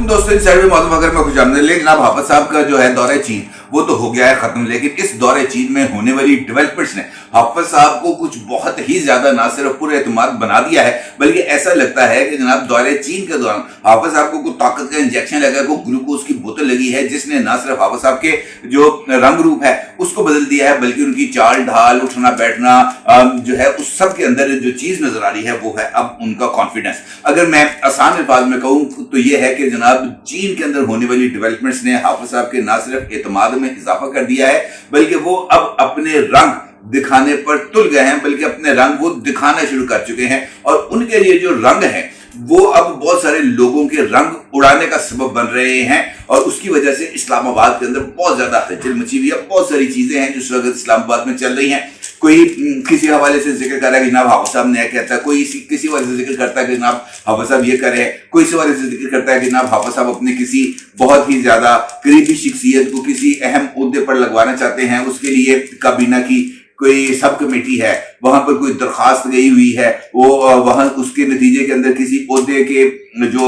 दोस्तों, इस साइड में मौजूद अगर मैं खुश आमदीद। लेकिन जनाब हाफिज साहब का जो है दौरे चीन वो तो हो गया है खत्म, लेकिन इस दौरे चीन में होने वाली डेवलपमेंट्स ने हाफिज साहब को कुछ बहुत ही ज्यादा ना सिर्फ पूरे एतमाद बना दिया है, बल्कि ऐसा लगता है कि जनाब दौरे चीन के दौरान हाफिज साहब को कुछ ताकत का इंजेक्शन लगा, को ग्लूकोज की बोतल लगी है, जिसने ना सिर्फ हाफिज साहब के जो रंग रूप है उसको बदल दिया है, बल्कि उनकी चाल ढाल, उठना बैठना जो है उस सब के अंदर जो चीज नजर आ रही है वो है अब उनका कॉन्फिडेंस। अगर मैं आसान अल्फाज में कहूं तो ये है कि जनाब चीन के अंदर होने वाली डेवलपमेंट्स ने हाफिज साहब के ना सिर्फ एतमाद में इजाफा कर दिया है, बल्कि वो अब अपने रंग दिखाने पर तुल गए हैं, बल्कि अपने रंग वो दिखाना शुरू कर चुके हैं। और उनके लिए जो रंग है वो अब बहुत सारे लोगों के रंग उड़ाने का सबब बन रहे हैं, और उसकी वजह से इस्लामाबाद के अंदर बहुत ज्यादा हलचल मची हुई है। बहुत सारी चीजें हैं जो इस वक्त इस्लामाबाद में चल रही हैं। कोई किसी हवाले से जिक्र कर रहा है कि जनाब हाफिज साहब ने कहता है, कोई किसी हवाले से जिक्र करता है कि जनाब हाफिज साहब ये करे, कोई इस हवाले से जिक्र करता है कि जनाब हाफिज साहब अपने किसी बहुत ही ज्यादा करीबी शख्सियत को किसी अहम ओहदे पर लगवाना चाहते हैं, उसके लिए काबीना की कोई सब कमेटी है, वहां पर कोई दरखास्त गई हुई है, वो वहां उसके नतीजे के अंदर किसी ओहदे के जो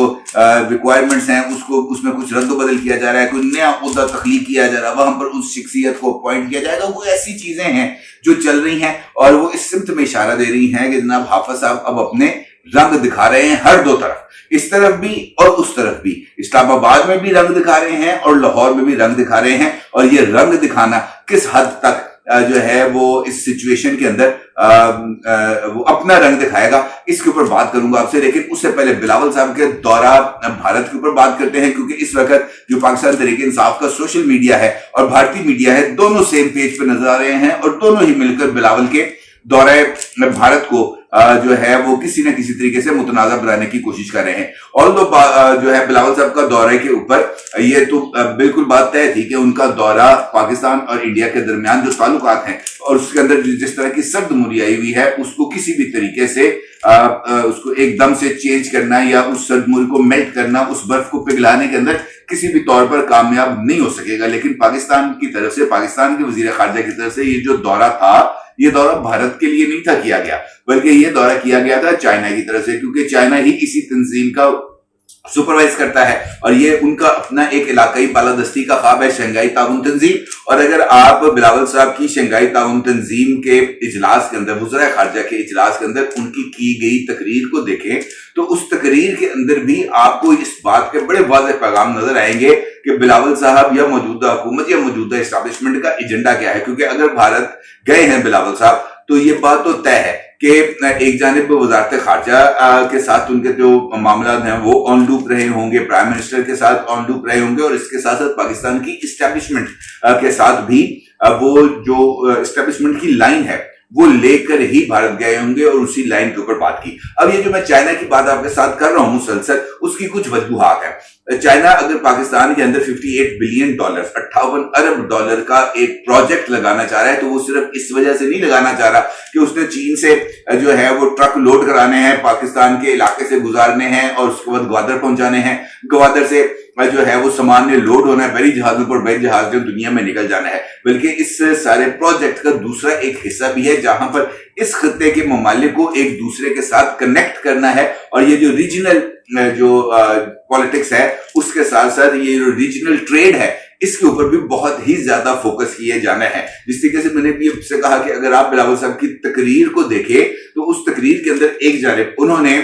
रिक्वायरमेंट्स हैं उसको उसमें कुछ रद्द बदल किया जा रहा है, कोई नया ओहदा तख्लीक किया जा रहा है, वहां पर उस शख्सियत को अपॉइंट किया जाएगा। वो ऐसी चीजें हैं जो चल रही हैं और वो इस सिमत में इशारा दे रही हैं कि जनाब हाफिज साहब अब अपने रंग दिखा रहे हैं हर दो तरफ, इस तरफ भी और उस तरफ भी। इस्लामाबाद में भी रंग दिखा रहे हैं और लाहौर में भी रंग दिखा रहे हैं, और ये रंग दिखाना किस हद तक जो है वो इस सिचुएशन के अंदर वो अपना रंग दिखाएगा, इसके ऊपर बात करूंगा आपसे। लेकिन उससे पहले बिलावल साहब के दौरा भारत के ऊपर बात करते हैं, क्योंकि इस वक्त जो पाकिस्तान तहरीक इंसाफ का सोशल मीडिया है और भारतीय मीडिया है, दोनों सेम पेज पे नजर आ रहे हैं और दोनों ही मिलकर बिलावल के दौरे भारत को जो है वो किसी न किसी तरीके से मुतनाज़ा बनाने की कोशिश कर रहे हैं। और जो है बिलावल साहब का दौरे के ऊपर ये तो बिल्कुल बात तय थी कि उनका दौरा पाकिस्तान और इंडिया के दरमियान जो ताल्लुकात हैं और उसके अंदर जिस तरह की सर्दमुरी आई हुई है उसको किसी भी तरीके से उसको एकदम से चेंज करना या उस सर्दमुरी को मेल्ट करना, उस बर्फ को पिघलाने के अंदर किसी भी तौर पर कामयाब नहीं हो सकेगा। लेकिन पाकिस्तान की तरफ से, पाकिस्तान के वजीर खारजा की तरफ से ये जो दौरा था, ये दौरा भारत के लिए नहीं था किया गया, बल्कि ये दौरा किया गया था चाइना की तरफ से, क्योंकि चाइना ही इसी तंजीम का सुपरवाइज करता है और ये उनका अपना एक इलाकाई बालादस्ती का ख्वाब है, शंघाई ताउन तंजीम। और अगर आप बिलावल साहब की शंघाई ताउन तंजीम के इजलास के अंदर, वज़ीर खारजा के इजलास के अंदर उनकी की गई तकरीर को देखें तो उस तकरीर के अंदर भी आपको इस बात के बड़े वाज़ेह पैगाम नजर आएंगे कि बिलावल साहब या मौजूदा हुकूमत या मौजूदा एस्टैब्लिशमेंट का एजेंडा क्या है। क्योंकि अगर भारत गए हैं बिलावल साहब तो ये बात तो तय है कि एक जानिब वजारत खारजा के साथ उनके जो मामला हैं वो ऑन लूप रहे होंगे, प्राइम मिनिस्टर के साथ ऑन लूप रहे होंगे, और इसके साथ साथ पाकिस्तान की इस्टेब्लिशमेंट के साथ भी वो जो इस्टेब्लिशमेंट की लाइन है वो लेकर ही भारत गए होंगे और उसी लाइन के ऊपर बात की। अब ये जो मैं चाइना की बात आपके साथ कर रहा हूं मुसलसल, उसकी कुछ वजूहात है। चाइना अगर पाकिस्तान के अंदर 58 बिलियन डॉलर, 58 अरब डॉलर का एक प्रोजेक्ट लगाना चाह रहा है, तो वो सिर्फ इस वजह से नहीं लगाना चाह रहा कि उसने चीन से जो है वो ट्रक लोड कराने हैं, पाकिस्तान के इलाके से गुजारने हैं और उसके बाद ग्वादर पहुंचाने हैं, ग्वादर से जो है वो सामान ने लोड होना है बड़ी जहाजों पर, बड़ी जहाज जो दुनिया में निकल जाना है। बल्कि इस सारे प्रोजेक्ट का दूसरा एक हिस्सा भी है जहां पर इस खत्ते के ममालिक को एक दूसरे के साथ कनेक्ट करना है, और ये जो रीजनल जो पॉलिटिक्स है उसके साथ साथ ये जो रीजनल ट्रेड है इसके ऊपर भी बहुत ही ज्यादा फोकस किए जाना है। जिस तरीके से मैंने भी आपसे कहा कि अगर आप बिलावल साहब की तकरीर को देखें तो उस तकरीर के अंदर एक जानिब उन्होंने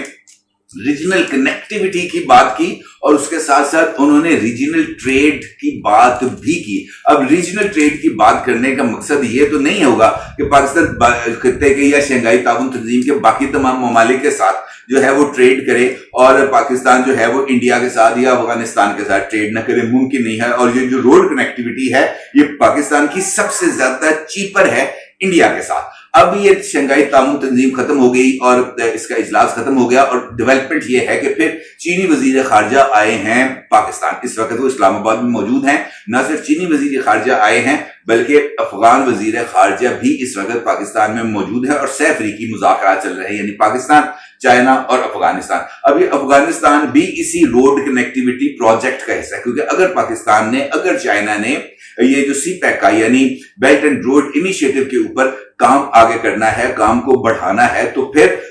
रीजनल कनेक्टिविटी की बात की और उसके साथ साथ उन्होंने रीजनल ट्रेड की बात भी की। अब रीजनल ट्रेड की बात करने का मकसद ये तो नहीं होगा कि पाकिस्तान खत्ते के या शंघाई ताउन तंजीम के बाकी तमाम ममालिक के साथ जो है वो ट्रेड करे और पाकिस्तान जो है वो इंडिया के साथ या अफगानिस्तान के साथ ट्रेड न करे, मुमकिन नहीं है। और ये जो रोड कनेक्टिविटी है ये पाकिस्तान की सबसे ज्यादा चीपर है इंडिया के साथ। अब ये शंघाई ताउन तंजीम खत्म हो गई और इसका इजलास खत्म हो गया, और डेवलपमेंट ये है कि फिर चीनी वजीर खारजा आए हैं पाकिस्तान। इस वक्त वो इस्लामाबाद में मौजूद हैं। न सिर्फ चीनी वजीर खारजा आए हैं बल्कि अफगान वजीर खारजा भी इस वक्त पाकिस्तान में मौजूद है और सह अफ्रीकी मुज़ाकरात चल रहे हैं, यानी पाकिस्तान, चाइना और अफगानिस्तान। अब ये अफगानिस्तान भी इसी रोड कनेक्टिविटी प्रोजेक्ट का हिस्सा है, क्योंकि अगर पाकिस्तान ने, अगर चाइना ने ये जो सी पैक का यानी बेल्ट एंड रोड इनिशिएटिव के ऊपर काम आगे करना है, काम को बढ़ाना है, तो फिर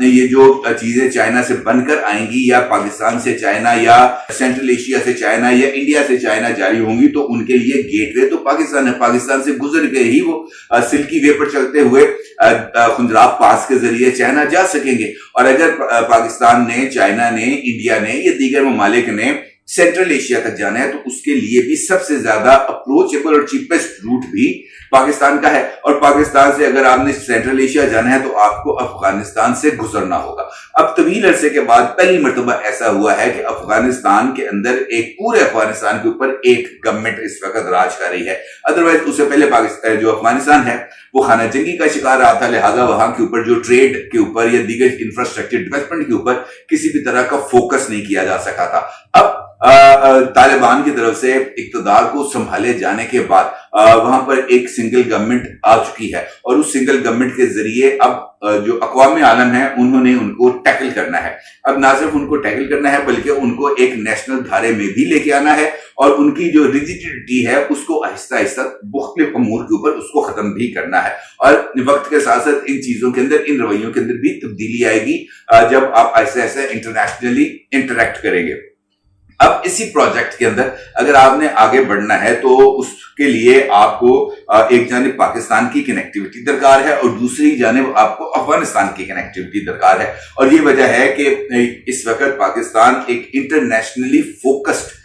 ये जो चीजें चाइना से बनकर आएंगी या पाकिस्तान से चाइना या सेंट्रल एशिया से चाइना या इंडिया से चाइना जारी होंगी, तो उनके लिए गेटवे तो पाकिस्तान है। पाकिस्तान से गुजर के ही वो सिल्की वे पर चलते हुए खुंदराब पास के जरिए चाइना जा सकेंगे। और अगर पाकिस्तान ने, चाइना ने, इंडिया ने या दीगर ममालिक ने सेंट्रल एशिया तक जाना है, तो उसके लिए भी सबसे ज्यादा अप्रोचेबल और चीपेस्ट रूट भी पाकिस्तान का है। और पाकिस्तान से अगर आपने सेंट्रल एशिया जाना है तो आपको अफगानिस्तान से गुजरना होगा। अब तवील अरसे के बाद पहली मर्तबा ऐसा हुआ है कि अफगानिस्तान के अंदर एक पूरे अफगानिस्तान के ऊपर एक गवर्नमेंट इस वक्त राज कर रही है। अदरवाइज उससे पहले पाकिस्तान जो अफगानिस्तान है वो खाना जंगी का शिकार रहा था, लिहाजा वहां के ऊपर जो ट्रेड के ऊपर या दीगर इंफ्रास्ट्रक्चर डेवलपमेंट के ऊपर किसी भी तरह का फोकस नहीं किया जा सका था। अब तालिबान की तरफ से इक्तदार को संभाले जाने के बाद वहां पर एक सिंगल गवर्नमेंट आ चुकी है और उस सिंगल गवर्नमेंट के जरिए अब जो अक़वाम आलम है उन्होंने उनको टैकल करना है। अब ना सिर्फ उनको टैकल करना है बल्कि उनको एक नेशनल धारे में भी लेके आना है और उनकी जो रिजिडिटी है उसको आहिस्ता आहिस्ता मुख्तलिफ अमूर के ऊपर उसको खत्म भी करना है। और वक्त के साथ साथ इन चीजों के अंदर, इन रवैयों के अंदर भी तब्दीली आएगी जब आप ऐसे ऐसे इंटरनेशनली इंटरेक्ट करेंगे। अब इसी प्रोजेक्ट के अंदर अगर आपने आगे बढ़ना है तो उसके लिए आपको एक जानिब पाकिस्तान की कनेक्टिविटी दरकार है और दूसरी जानिब आपको अफगानिस्तान की कनेक्टिविटी दरकार है। और ये वजह है कि इस वक्त पाकिस्तान एक इंटरनेशनली फोकस्ड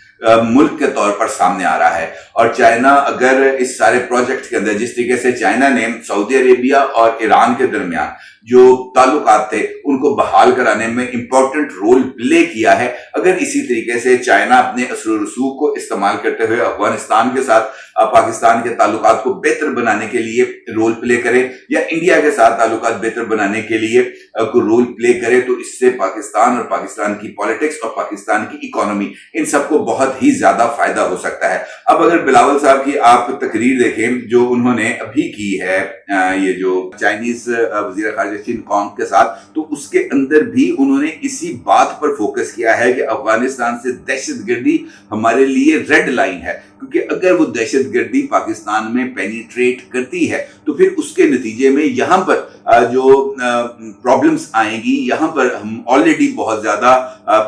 मुल्क के तौर पर सामने आ रहा है। और चाइना अगर इस सारे प्रोजेक्ट के अंदर, जिस तरीके से चाइना ने सऊदी अरेबिया और ईरान के दरमियान जो ताल्लुकात थे उनको बहाल कराने में इंपॉर्टेंट रोल प्ले किया है, अगर इसी तरीके से चाइना अपने असर रसूख को इस्तेमाल करते हुए अफगानिस्तान के साथ पाकिस्तान के ताल्लुकात को बेहतर बनाने के लिए रोल प्ले करे या इंडिया के साथ ताल्लुकात बेहतर बनाने के लिए रोल प्ले करे, तो इससे पाकिस्तान और पाकिस्तान की पॉलिटिक्स और पाकिस्तान की इकोनॉमी इन सबको बहुत ही ज्यादा फायदा हो सकता है। अब अगर बिलावल साहब की आप तकरीर देखें जो उन्होंने अभी की है ये जो चाइनीज वजीर खारजा चिन कॉन्ग के साथ, तो उसके अंदर भी उन्होंने इसी बात पर फोकस किया है कि अफगानिस्तान से दहशतगर्दी हमारे लिए रेड लाइन है, क्योंकि अगर वो दहशतगर्दी पाकिस्तान में पेनिट्रेट करती है तो फिर उसके नतीजे में यहाँ पर जो प्रॉब्लम्स आएंगी, यहाँ पर हम ऑलरेडी बहुत ज्यादा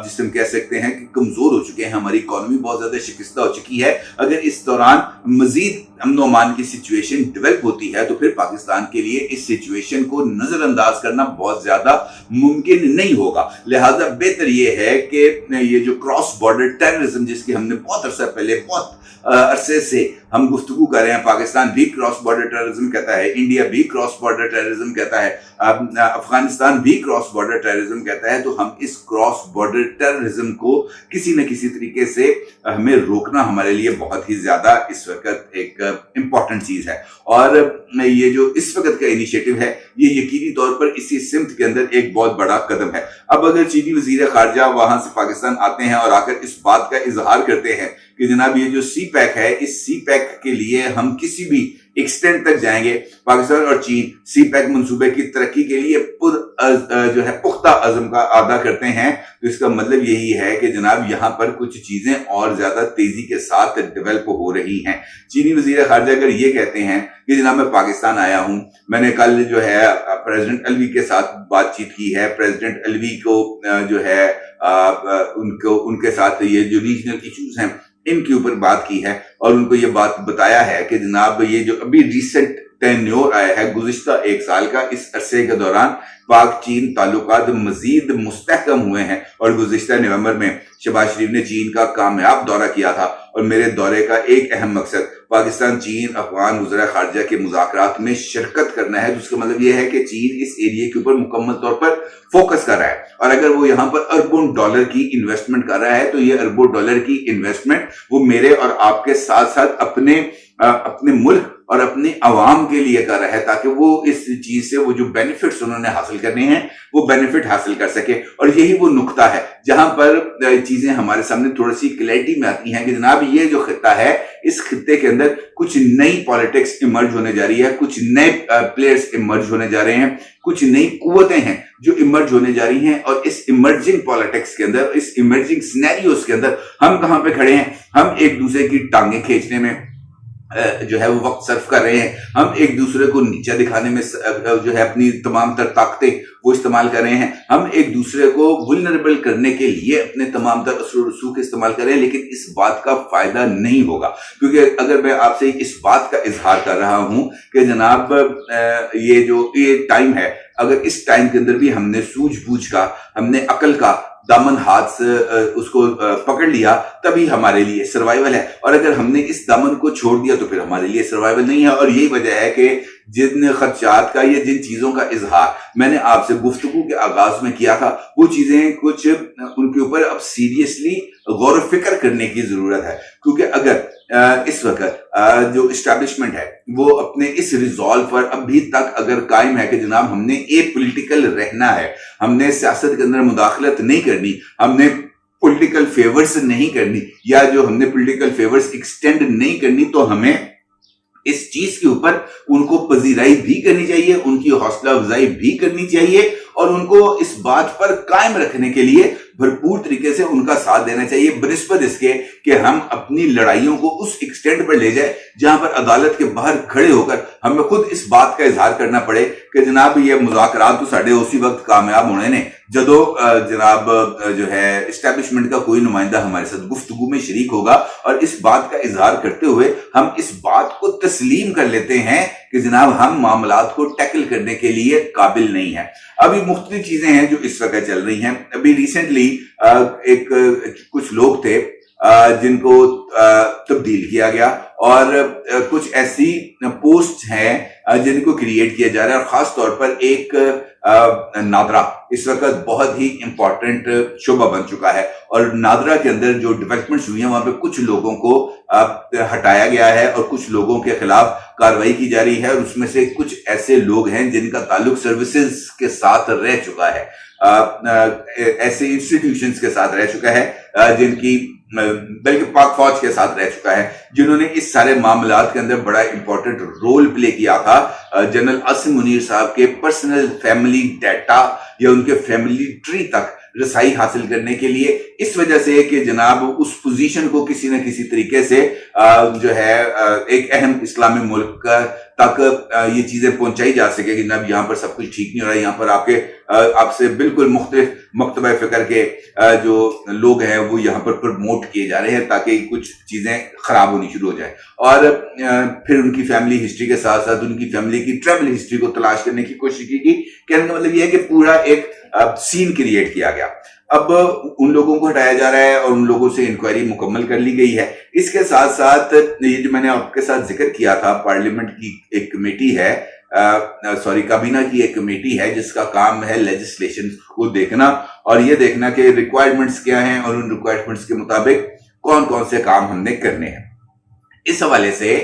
जिसे हम कह सकते हैं कि कमजोर हो चुके हैं, हमारी इकोनॉमी बहुत ज्यादा शिकस्त हो चुकी है। अगर इस दौरान मजीद अमन अमान की सिचुएशन डेवलप होती है तो फिर पाकिस्तान के लिए इस सिचुएशन को नजरअंदाज करना बहुत ज्यादा मुमकिन नहीं होगा। लिहाजा बेहतर ये है कि ये जो क्रॉस बॉर्डर टेररिज्म जिसकी हमने बहुत अरसा पहले, बहुत अरसे से हम गुफ्तगू कर रहे हैं, पाकिस्तान भी क्रॉस बॉर्डर टेररिज्म कहता है, इंडिया भी क्रॉस बॉर्डर टेररिज्म कहता है, अफगानिस्तान भी क्रॉस बॉर्डर टेररिज्म कहता है, तो हम इस क्रॉस बॉर्डर टेररिज्म को किसी न किसी तरीके से हमें रोकना हमारे लिए बहुत ही ज्यादा इस वक्त एक इम्पॉर्टेंट चीज है। और ये जो इस वक्त का इनिशिएटिव है ये यकीनी तौर पर इसी सिमत के अंदर एक बहुत बड़ा कदम है। अब अगर चीनी वजीर खारजा वहां से पाकिस्तान आते हैं और आकर इस बात का इजहार करते हैं कि जनाब ये जो सी पैक है, इस सी पैक के लिए हम किसी भी एक्सटेंट तक जाएंगे, पाकिस्तान और चीन सी पैक मंसूबे की तरक्की के लिए जो है पुख्ता अज़म का अदा करते हैं, तो इसका मतलब यही है कि जनाब यहाँ पर कुछ चीजें और ज्यादा तेजी के साथ डेवलप हो रही हैं। चीनी वजीर खारजा अगर ये कहते हैं कि जनाब मैं पाकिस्तान आया हूँ, मैंने कल जो है प्रेसिडेंट अलवी के साथ बातचीत की है, प्रेसिडेंट अलवी को जो है उनके साथ ये जो रीजनल इश्यूज हैं इनके ऊपर बात की है और उनको ये बात बताया है कि जनाब ये जो अभी रिसेंट टेन्योर आया है गुज़िश्ता एक साल का, इस अरसे के दौरान पाक चीन ताल्लुकात मजीद मुस्तहकम हुए हैं। और गुज़िश्ता नवंबर में शहबाज शरीफ ने चीन का कामयाब दौरा किया था और मेरे दौरे का एक अहम मकसद पाकिस्तान चीन अफगान वज़ीर खारजा के मुज़ाकरात में शिरकत करना है। तो उसका मतलब यह है कि चीन इस एरिया के ऊपर मुकम्मल तौर पर फोकस कर रहा है और अगर वो यहाँ पर अरबों डॉलर की इन्वेस्टमेंट कर रहा है तो ये अरबों डॉलर की इन्वेस्टमेंट वो मेरे और आपके साथ साथ अपने मुल्क और अपने अवाम के लिए कर रहा है, ताकि वो इस चीज से वो जो बेनिफिट्स उन्होंने हासिल करने हैं वो बेनिफिट हासिल कर सके। और यही वो नुक्ता है जहां पर चीजें हमारे सामने थोड़ी सी क्लैरिटी में आती हैं कि जनाब ये जो खित्ता है, इस खित्ते के अंदर कुछ नई पॉलिटिक्स इमर्ज होने जा रही है, कुछ नए प्लेयर्स इमर्ज होने जा रहे हैं, कुछ नई कुव्वतें हैं जो इमर्ज होने जा रही हैं। और इस इमर्जिंग पॉलिटिक्स के अंदर, इस इमर्जिंग सिनेरियोस के अंदर हम कहां पे खड़े हैं? हम एक दूसरे की टांगे खींचने में, جو ہے وہ وقت صرف کر رہے ہیں. ہم ایک دوسرے کو نیچا دکھانے میں جو ہے اپنی تمام تر طاقتیں وہ استعمال کر رہے ہیں. ہم ایک دوسرے کو ولنریبل کرنے کے لیے اپنے تمام تر اثر و رسوخ استعمال کر رہے ہیں, لیکن اس بات کا فائدہ نہیں ہوگا. کیونکہ اگر میں آپ سے اس بات کا اظہار کر رہا ہوں کہ جناب یہ ٹائم ہے, اگر اس ٹائم کے اندر بھی ہم نے سوجھ بوجھ کا, ہم نے عقل کا دامن ہاتھ سے اس کو پکڑ لیا, تبھی ہمارے لیے سروائیول ہے. اور اگر ہم نے اس دامن کو چھوڑ دیا تو پھر ہمارے لیے سروائیول نہیں ہے. اور یہی وجہ ہے کہ جن خدشات کا یا جن چیزوں کا اظہار میں نے آپ سے گفتگو کے آغاز میں کیا تھا, وہ چیزیں کچھ ان کے اوپر اب سیریسلی غور و فکر کرنے کی ضرورت ہے. کیونکہ اگر اس وقت جو اسٹیبلشمنٹ ہے وہ اپنے اس ریزالو پر ابھی تک اگر قائم ہے کہ جناب ہم نے اے پولیٹیکل رہنا ہے, ہم نے سیاست کے اندر مداخلت نہیں کرنی, ہم نے پولیٹیکل فیورز نہیں کرنی, یا جو ہم نے پولیٹیکل فیورز ایکسٹینڈ نہیں کرنی, تو ہمیں اس چیز کے اوپر ان کو پذیرائی بھی کرنی چاہیے, ان کی حوصلہ افزائی بھی کرنی چاہیے, اور ان کو اس بات پر قائم رکھنے کے لیے بھرپور طریقے سے ان کا ساتھ دینا چاہیے, بنسبت اس کے کہ ہم اپنی لڑائیوں کو اس ایکسٹینٹ پر لے جائیں جہاں پر عدالت کے باہر کھڑے ہو کر ہمیں خود اس بات کا اظہار کرنا پڑے کہ جناب یہ مذاکرات تو ساڈے اسی وقت کامیاب ہونے نے جدو جناب جو ہے اسٹیبلشمنٹ کا کوئی نمائندہ ہمارے ساتھ گفتگو میں شریک ہوگا, اور اس بات کا اظہار کرتے ہوئے ہم اس بات کو تسلیم کر لیتے ہیں کہ جناب ہم معاملات کو ٹیکل کرنے کے لیے قابل نہیں ہیں. ابھی مختلف چیزیں ہیں جو اس وقت چل رہی ہیں. ابھی ریسنٹلی کچھ لوگ تھے جن کو تبدیل کیا گیا, اور کچھ ایسی پوسٹ ہیں جن کو کریٹ کیا جا رہا ہے, اور خاص طور پر ایک نادرا اس وقت بہت ہی امپورٹنٹ شعبہ بن چکا ہے, اور نادرا کے اندر جو ڈیولپمنٹس ہوئی ہیں وہاں پہ کچھ لوگوں کو ہٹایا گیا ہے اور کچھ لوگوں کے خلاف کارروائی کی جا رہی ہے, اور اس میں سے کچھ ایسے لوگ ہیں جن کا تعلق سروسز کے ساتھ رہ چکا ہے, ایسے انسٹیٹیوشنز کے ساتھ رہ چکا ہے, جن کی بلکہ پاک فوج کے ساتھ رہ چکا ہے, جنہوں نے اس سارے معاملات کے اندر بڑا امپورٹنٹ رول پلے کیا تھا. جنرل عاصم منیر صاحب کے پرسنل فیملی ڈیٹا یا ان کے فیملی ٹری تک رسائی حاصل کرنے کے لیے, اس وجہ سے کہ جناب اس پوزیشن کو کسی نہ کسی طریقے سے جو ہے ایک اہم اسلامی ملک تک یہ چیزیں پہنچائی جا سکے کہ جناب یہاں پر سب کچھ ٹھیک نہیں ہو رہا ہے, یہاں پر آپ سے بالکل مختلف مکتبہ فکر کے جو لوگ ہیں وہ یہاں پر پروموٹ کیے جا رہے ہیں تاکہ کچھ چیزیں خراب ہونی شروع ہو جائیں. اور پھر ان کی فیملی ہسٹری کے ساتھ ساتھ ان کی فیملی کی ٹریول ہسٹری کو تلاش کرنے کی کوشش کی گئی. کہنے کا مطلب یہ ہے کہ پورا ایک سین کریٹ کیا گیا. اب ان لوگوں کو ہٹایا جا رہا ہے اور ان لوگوں سے انکوائری مکمل کر لی گئی ہے. اس کے ساتھ ساتھ یہ جو میں نے آپ کے ساتھ ذکر کیا تھا, پارلیمنٹ کی ایک کمیٹی ہے, کابینہ کی ایک کمیٹی ہے جس کا کام ہے لیجسلیشن کو دیکھنا اور یہ دیکھنا کہ ریکوائرمنٹس کیا ہیں اور ان ریکوائرمنٹس کے مطابق کون کون سے کام ہم نے کرنے ہیں. اس حوالے سے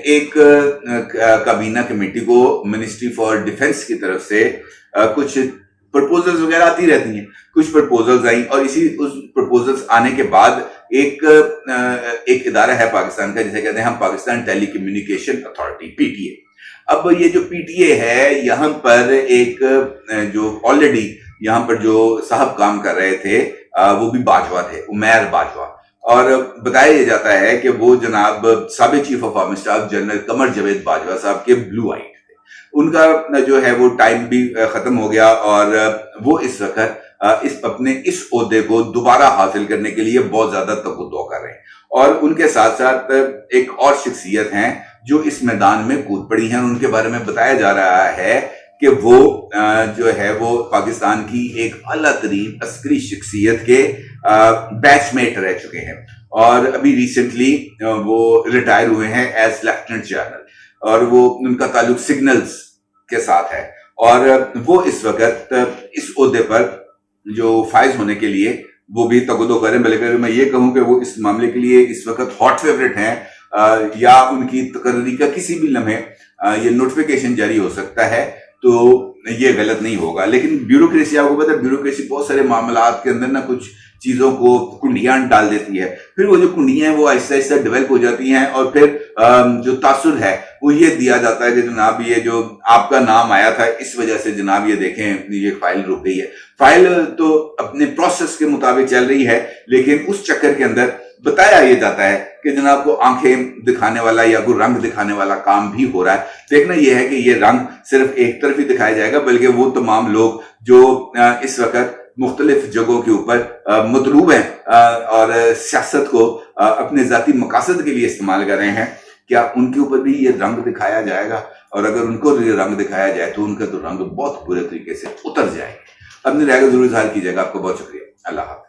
ایک کابینہ کمیٹی کو منسٹری فار ڈیفنس کی طرف سے کچھ پرپوزلز وغیرہ آتی رہتی ہیں. کچھ پرپوزلز آئیں اور اس پرپوزلز آنے کے بعد ایک ادارہ ہے پاکستان کا جسے کہتے ہیں ہم Pakistan telecommunication authority, P T A. اب یہ جو پی ٹی اے ہے یہاں پر ایک جو آلریڈی یہاں پر جو صاحب کام کر رہے تھے وہ بھی باجوہ تھے, عمیر باجوہ, اور بتایا یہ جاتا ہے کہ وہ جناب سابق chief of army staff general Qamar Javed Bajwa صاحب کے بلو آئٹ تھے. ان کا جو ہے وہ ٹائم بھی ختم ہو گیا اور وہ اس وقت اپنے اس عہدے کو دوبارہ حاصل کرنے کے لیے بہت زیادہ تگودو کر رہے ہیں. اور ان کے ساتھ ساتھ ایک اور شخصیت ہیں جو اس میدان میں کود پڑی ہیں, ان کے بارے میں بتایا جا رہا ہے کہ وہ جو ہے وہ پاکستان کی ایک اعلیٰ ترین عسکری شخصیت کے بیچ میٹ رہ چکے ہیں, اور ابھی ریسنٹلی وہ ریٹائر ہوئے ہیں ایز لیفٹیننٹ جنرل, اور وہ ان کا تعلق سگنلز کے ساتھ ہے. اور وہ اس وقت اس عہدے پر جو فائز ہونے کے لیے وہ بھی تگودو کریں, بلکہ میں یہ کہوں کہ وہ اس معاملے کے لیے اس وقت ہاٹ فیوریٹ ہیں, یا ان کی تقرری کا کسی بھی لمحے یہ نوٹیفیکیشن جاری ہو سکتا ہے, تو یہ غلط نہیں ہوگا. لیکن بیوروکریسی, آپ کو پتا ہے بیوروکریسی بہت سارے معاملات کے اندر کچھ چیزوں کو کنڈیاں ڈال دیتی ہے, پھر وہ جو کنڈیاں ہیں وہ آہستہ آہستہ ڈیولپ ہو جاتی ہیں, اور پھر جو تاثر ہے وہ یہ دیا جاتا ہے کہ جناب یہ جو آپ کا نام آیا تھا اس وجہ سے جناب یہ دیکھیں یہ فائل رک گئی ہے. فائل تو اپنے پروسیس کے مطابق چل رہی ہے, لیکن اس چکر کے اندر बताया ये जाता है कि जनाब को आंखें दिखाने वाला या कोई रंग दिखाने वाला काम भी हो रहा है। देखना ये है कि ये रंग सिर्फ एक तरफ ही दिखाया जाएगा, बल्कि वो तमाम लोग जो इस वक्त मुख्तलिफ जगहों के ऊपर मदरूब हैं और सियासत को अपने ज़ाती मकासद के लिए इस्तेमाल कर रहे हैं, क्या उनके ऊपर भी ये रंग दिखाया जाएगा? और अगर उनको ये रंग दिखाया जाए तो उनका तो रंग बहुत बुरे तरीके से उतर जाएगा। अपनी राय को जरूर इज़हार कीजिएगा। आपको बहुत शुक्रिया। अल्लाह हाफ़िज़।